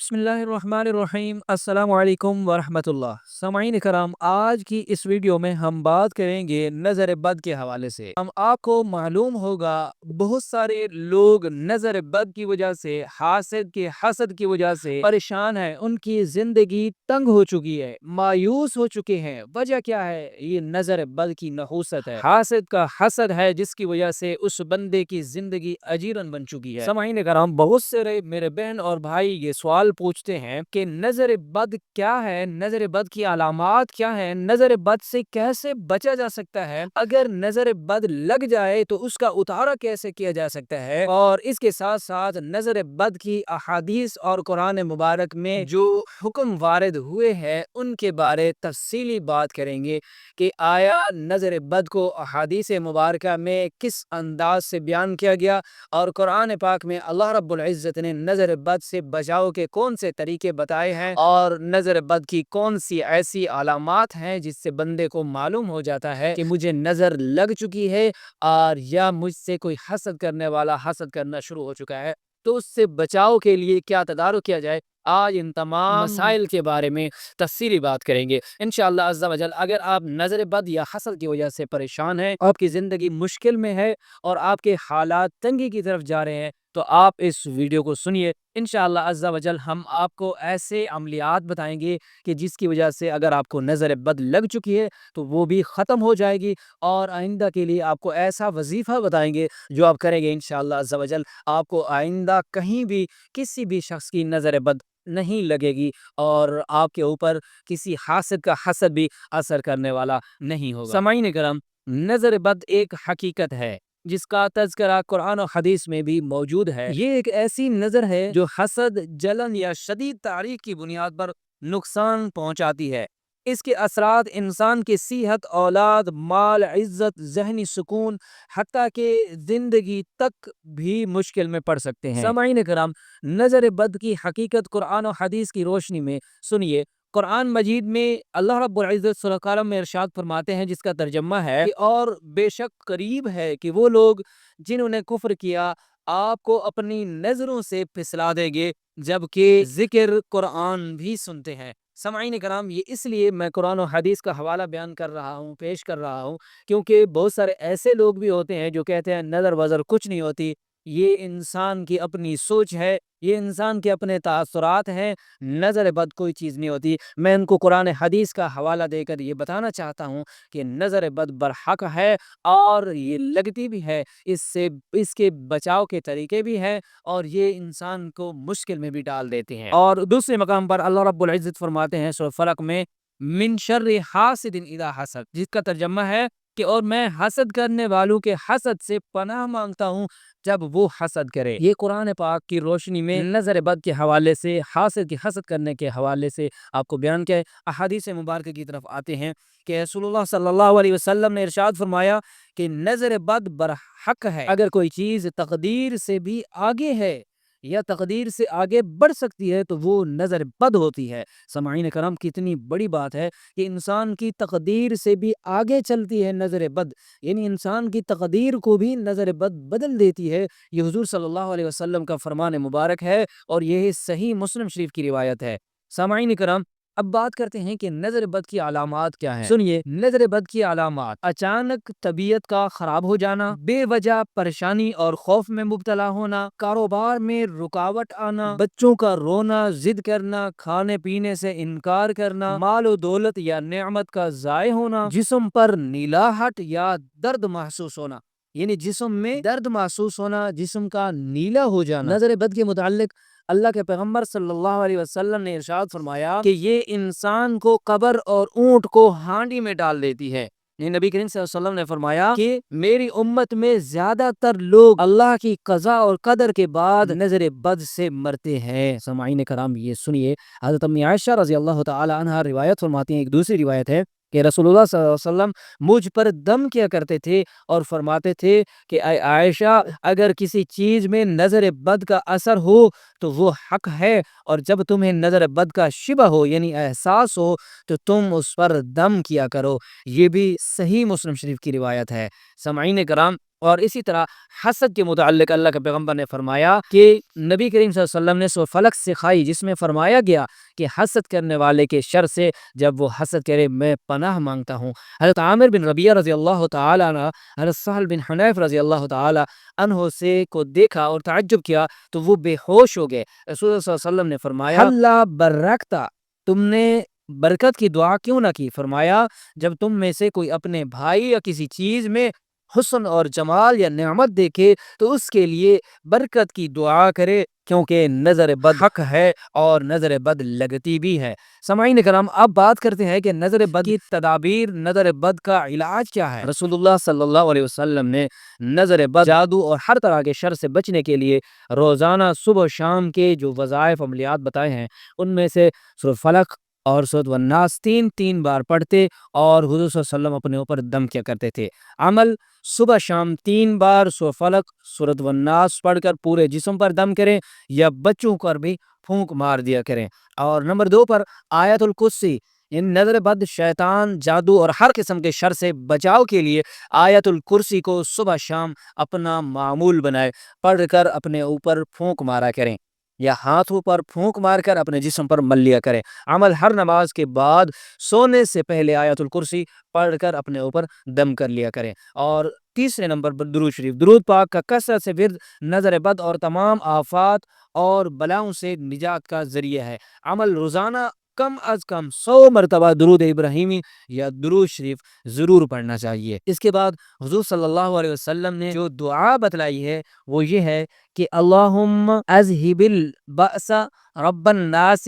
بسم اللہ الرحمن الرحیم، السلام علیکم ورحمۃ اللہ۔ سامعین کرام، آج کی اس ویڈیو میں ہم بات کریں گے نظر بد کے حوالے سے۔ آپ کو معلوم ہوگا بہت سارے لوگ نظر بد کی وجہ سے، حسد کی وجہ سے پریشان ہیں، ان کی زندگی تنگ ہو چکی ہے، مایوس ہو چکے ہیں۔ وجہ کیا ہے؟ یہ نظر بد کی نحوست ہے، حاسد کا حسد ہے، جس کی وجہ سے اس بندے کی زندگی اجیرن بن چکی ہے۔ سامعین کرام، بہت سے میرے بہن اور بھائی یہ سوال پوچھتے ہیں کہ نظر بد کیا ہے، نظر بد کی علامات کیا ہیں، نظر بد سے کیسے بچا جا سکتا ہے، اگر نظر بد لگ جائے تو اس کا اتارا کیسے کیا جا سکتا ہے، اور اس کے ساتھ ساتھ نظر بد کی احادیث اور قرآن مبارک میں جو حکم وارد ہوئے ہیں ان کے بارے تفصیلی بات کریں گے کہ آیا نظر بد کو احادیث مبارکہ میں کس انداز سے بیان کیا گیا، اور قرآن پاک میں اللہ رب العزت نے نظر بد سے بچاؤ کے کون سے طریقے بتائے ہیں، اور نظر بد کی کون سی ایسی علامات ہیں جس سے بندے کو معلوم ہو جاتا ہے کہ مجھے نظر لگ چکی ہے، اور یا مجھ سے کوئی حسد کرنے والا حسد کرنا شروع ہو چکا ہے، تو اس سے بچاؤ کے لیے کیا تدارک کیا جائے۔ آج ان تمام مسائل کے بارے میں تفصیلی بات کریں گے انشاءاللہ عز و جل۔ اگر آپ نظر بد یا حسد کی وجہ سے پریشان ہیں، آپ کی زندگی مشکل میں ہے اور آپ کے حالات تنگی کی طرف جا رہے ہیں، تو آپ اس ویڈیو کو سنیے انشاءاللہ عز و جل۔ ہم آپ کو ایسے عملیات بتائیں گے کہ جس کی وجہ سے اگر آپ کو نظر بد لگ چکی ہے تو وہ بھی ختم ہو جائے گی، اور آئندہ کے لیے آپ کو ایسا وظیفہ بتائیں گے جو آپ کریں گے انشاءاللہ عز و جل۔ آپ کو آئندہ کہیں بھی کسی بھی شخص کی نظر بد نہیں لگے گی، اور آپ کے اوپر کسی حاسد کا حسد بھی اثر کرنے والا نہیں ہوگا۔ سامعین کرام، نظر بد ایک حقیقت ہے جس کا تذکرہ قرآن و حدیث میں بھی موجود ہے۔ یہ ایک ایسی نظر ہے جو حسد، جلن یا شدید تعریف کی بنیاد پر نقصان پہنچاتی ہے۔ اس کے اثرات انسان کی صحت، اولاد، مال، عزت، ذہنی سکون، حتیٰ کہ زندگی تک بھی مشکل میں پڑ سکتے ہیں۔ سامعین کرام، نظر بد کی حقیقت قرآن و حدیث کی روشنی میں سنیے۔ قرآن مجید میں اللہ رب العزت سورہ قلم میں ارشاد فرماتے ہیں، جس کا ترجمہ ہے کہ اور بے شک قریب ہے کہ وہ لوگ جنہوں نے کفر کیا آپ کو اپنی نظروں سے پھسلا دیں گے جبکہ ذکر قرآن بھی سنتے ہیں۔ سامعین کرام، یہ اس لیے میں قرآن و حدیث کا حوالہ بیان کر رہا ہوں، پیش کر رہا ہوں، کیونکہ بہت سارے ایسے لوگ بھی ہوتے ہیں جو کہتے ہیں نظر وظر کچھ نہیں ہوتی، یہ انسان کی اپنی سوچ ہے، یہ انسان کے اپنے تاثرات ہیں، نظر بد کوئی چیز نہیں ہوتی۔ میں ان کو قرآن حدیث کا حوالہ دے کر یہ بتانا چاہتا ہوں کہ نظر بد برحق ہے، اور یہ لگتی بھی ہے، اس کے بچاؤ کے طریقے بھی ہیں، اور یہ انسان کو مشکل میں بھی ڈال دیتے ہیں۔ اور دوسرے مقام پر اللہ رب العزت فرماتے ہیں سورہ فلق میں، من شر حاسد اذا حسد، جس کا ترجمہ ہے کہ اور میں حسد کرنے والوں کے حسد سے پناہ مانگتا ہوں جب وہ حسد کرے۔ یہ قرآن پاک کی روشنی میں نظر بد کے حوالے سے، حاسد کی حسد کرنے کے حوالے سے آپ کو بیان کیا ہے۔ احادیث مبارکہ کی طرف آتے ہیں کہ رسول اللہ صلی اللہ علیہ وسلم نے ارشاد فرمایا کہ نظر بد برحق ہے۔ اگر کوئی چیز تقدیر سے بھی آگے ہے یا تقدیر سے آگے بڑھ سکتی ہے تو وہ نظر بد ہوتی ہے۔ سامعین کرام، کتنی بڑی بات ہے کہ انسان کی تقدیر سے بھی آگے چلتی ہے نظر بد، یعنی انسان کی تقدیر کو بھی نظر بد بدل دیتی ہے۔ یہ حضور صلی اللہ علیہ وسلم کا فرمان مبارک ہے، اور یہ صحیح مسلم شریف کی روایت ہے۔ سامعین کرام، اب بات کرتے ہیں کہ نظر بد کی علامات کیا ہیں۔ سنیے، نظر بد کی علامات: اچانک طبیعت کا خراب ہو جانا، بے وجہ پریشانی اور خوف میں مبتلا ہونا، کاروبار میں رکاوٹ آنا، بچوں کا رونا، ضد کرنا، کھانے پینے سے انکار کرنا، مال و دولت یا نعمت کا ضائع ہونا، جسم پر نیلاہٹ یا درد محسوس ہونا، یعنی جسم میں درد محسوس ہونا، جسم کا نیلا ہو جانا۔ نظر بد کے متعلق اللہ کے پیغمبر صلی اللہ علیہ وسلم نے ارشاد فرمایا کہ یہ انسان کو قبر اور اونٹ کو ہانڈی میں ڈال دیتی ہے۔ نبی کریم صلی اللہ علیہ وسلم نے فرمایا کہ میری امت میں زیادہ تر لوگ اللہ کی قضاء اور قدر کے بعد نظر بد سے مرتے ہیں۔ سامعین کرام، یہ سنیے، حضرت امی عائشہ رضی اللہ تعالی عنہا روایت فرماتی ہیں، ایک دوسری روایت ہے کہ رسول اللہ صلی اللہ علیہ وسلم مجھ پر دم کیا کرتے تھے اور فرماتے تھے کہ اے عائشہ، اگر کسی چیز میں نظر بد کا اثر ہو تو وہ حق ہے، اور جب تمہیں نظر بد کا شبہ ہو یعنی احساس ہو تو تم اس پر دم کیا کرو۔ یہ بھی صحیح مسلم شریف کی روایت ہے۔ سامعین کرام، اور اسی طرح حسد کے متعلق اللہ کے پیغمبر نے فرمایا کہ نبی کریم صلی اللہ علیہ وسلم نے سورہ فلق سکھائی، جس میں فرمایا گیا کہ حسد کرنے والے کے شر سے جب وہ حسد کرے میں پناہ مانگتا ہوں۔ حضرت عامر بن ربیعہ رضی اللہ تعالیٰ عنہ حضرت سہل بن حنیف رضی اللہ تعالیٰ عنہ سے کو دیکھا اور تعجب کیا تو وہ بے ہوش ہو گئے۔ رسول اللہ صلی اللہ علیہ وسلم نے فرمایا اللہ برکتا، تم نے برکت کی دعا کیوں نہ کی؟ فرمایا جب تم میں سے کوئی اپنے بھائی یا کسی چیز میں حسن اور جمال یا نعمت دیکھے تو اس کے لیے برکت کی دعا کرے، کیونکہ نظر بد حق ہے اور نظر بد لگتی بھی ہے۔ سامعین کرام، اب بات کرتے ہیں کہ نظر بد کی تدابیر، نظر بد کا علاج کیا ہے۔ رسول اللہ صلی اللہ علیہ وسلم نے نظر بد، جادو اور ہر طرح کے شر سے بچنے کے لیے روزانہ صبح و شام کے جو وظائف عملیات بتائے ہیں، ان میں سے سورۃ فلق اور سورۃ والناس تین بار پڑھتے اور حضور صلی اللہ علیہ وسلم اپنے اوپر دم کیا کرتے تھے۔ عمل: صبح شام 3 بار سورۃ فلق سورۃ والناس پڑھ کر پورے جسم پر دم کریں یا بچوں پر بھی پھونک مار دیا کریں۔ اور نمبر 2 پر آیت الکرسی، ان نظر بد، شیطان، جادو اور ہر قسم کے شر سے بچاؤ کے لیے آیت الکرسی کو صبح شام اپنا معمول بنائے، پڑھ کر اپنے اوپر پھونک مارا کریں یا ہاتھوں پر پھونک مار کر اپنے جسم پر مل لیا کریں۔ عمل: ہر نماز کے بعد سونے سے پہلے آیت الکرسی پڑھ کر اپنے اوپر دم کر لیا کریں۔ اور تیسرے نمبر پر درود شریف، درود پاک کا کثرت سے ورد نظر بد اور تمام آفات اور بلاؤں سے نجات کا ذریعہ ہے۔ عمل: روزانہ کم از کم 100 مرتبہ درود ابراہیمی یا درود شریف ضرور پڑھنا چاہیے۔ اس کے بعد حضور صلی اللہ علیہ وسلم نے جو دعا بتلائی ہے وہ یہ ہے کہ اللہم اذہب البأس رب الناس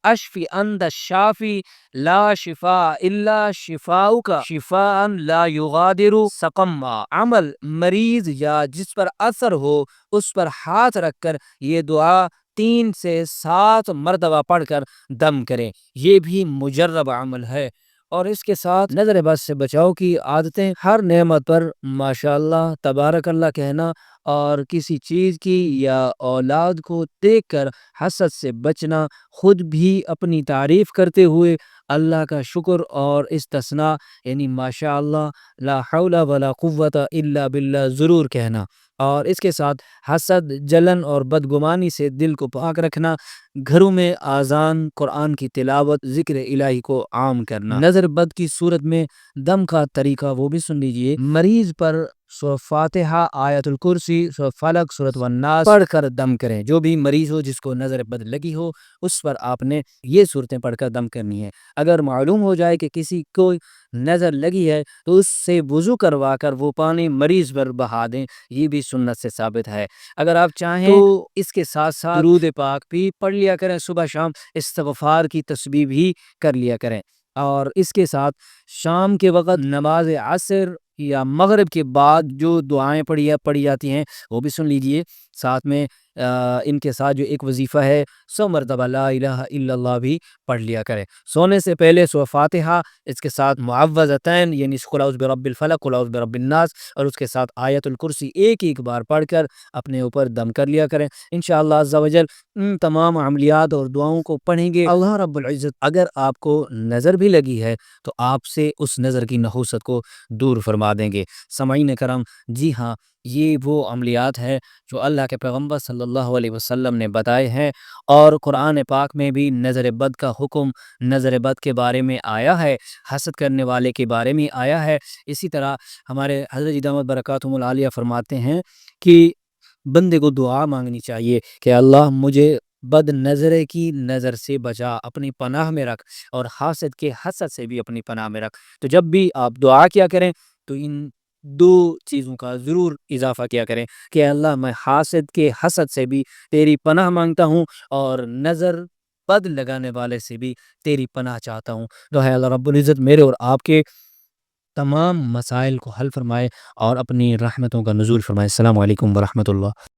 اشفی انت الشافی لا شفاء الا شفاؤک شفاء لا یغادر سقما۔ عمل: مریض یا جس پر اثر ہو اس پر ہاتھ رکھ کر یہ دعا 3 سے 7 مرتبہ پڑھ کر دم کریں، یہ بھی مجرب عمل ہے۔ اور اس کے ساتھ نظر بد سے بچاؤ کی عادتیں: ہر نعمت پر ماشاءاللہ تبارک اللہ کہنا اور کسی چیز کی یا اولاد کو دیکھ کر حسد سے بچنا، خود بھی اپنی تعریف کرتے ہوئے اللہ کا شکر اور استثناء یعنی ماشاءاللہ لا حول ولا قوت الا باللہ ضرور کہنا، اور اس کے ساتھ حسد، جلن اور بدگمانی سے دل کو پاک رکھنا، گھروں میں آذان، قرآن کی تلاوت، ذکر الہی کو عام کرنا۔ نظر بد کی صورت میں دم کا طریقہ وہ بھی سن لیجئے۔ مریض پر سورۃ فاتحہ، آیت الکرسی، سورۃ فلق، سورۃ والناس پڑھ کر دم کریں۔ جو بھی مریض ہو جس کو نظر بد لگی ہو اس پر آپ نے یہ صورتیں پڑھ کر دم کرنی ہے۔ اگر معلوم ہو جائے کہ کسی کو نظر لگی ہے تو اس سے وضو کروا کر وہ پانی مریض پر بہا دیں، یہ بھی سنت سے ثابت ہے۔ اگر آپ چاہیں تو اس کے ساتھ ساتھ درود پاک بھی پڑھ لیا کریں، صبح شام استغفار کی تسبیح بھی کر لیا کریں۔ اور اس کے ساتھ شام کے وقت نماز عصر یا مغرب کے بعد جو دعائیں پڑھی جاتی ہیں وہ بھی سن لیجئے۔ ساتھ میں ان کے ساتھ جو ایک وظیفہ ہے 100 مرتبہ لا الہ الا اللہ بھی پڑھ لیا کرے۔ سونے سے پہلے سورۃ فاتحہ، اس کے ساتھ معوذتین یعنی قل اعوذ برب الفلق، قل اعوذ برب الناس، اور اس کے ساتھ آیت الکرسی ایک بار پڑھ کر اپنے اوپر دم کر لیا کریں۔ انشاءاللہ عز و جل ان تمام عملیات اور دعاؤں کو پڑھیں گے، اللہ رب العزت اگر آپ کو نظر بھی لگی ہے تو آپ سے اس نظر کی نحوست کو دور فرما دیں گے۔ سامعین کرام، جی ہاں، یہ وہ عملیات ہے جو اللہ کے پیغمبر صلی اللہ علیہ وسلم نے بتائے ہیں، اور قرآن پاک میں بھی نظر بد کا حکم نظر بد کے بارے میں آیا ہے، حسد کرنے والے کے بارے میں آیا ہے۔ اسی طرح ہمارے حضرت جی دامت برکاتہم العالیہ فرماتے ہیں کہ بندے کو دعا مانگنی چاہیے کہ اللہ مجھے بد نظرے کی نظر سے بچا، اپنی پناہ میں رکھ، اور حاسد کے حسد سے بھی اپنی پناہ میں رکھ۔ تو جب بھی آپ دعا کیا کریں تو ان 2 چیزوں کا ضرور اضافہ کیا کریں کہ اللہ میں حاسد کے حسد سے بھی تیری پناہ مانگتا ہوں اور نظر بد لگانے والے سے بھی تیری پناہ چاہتا ہوں۔ تو ہے اللہ رب العزت میرے اور آپ کے تمام مسائل کو حل فرمائے اور اپنی رحمتوں کا نزول فرمائے۔ السلام علیکم ورحمۃ اللہ۔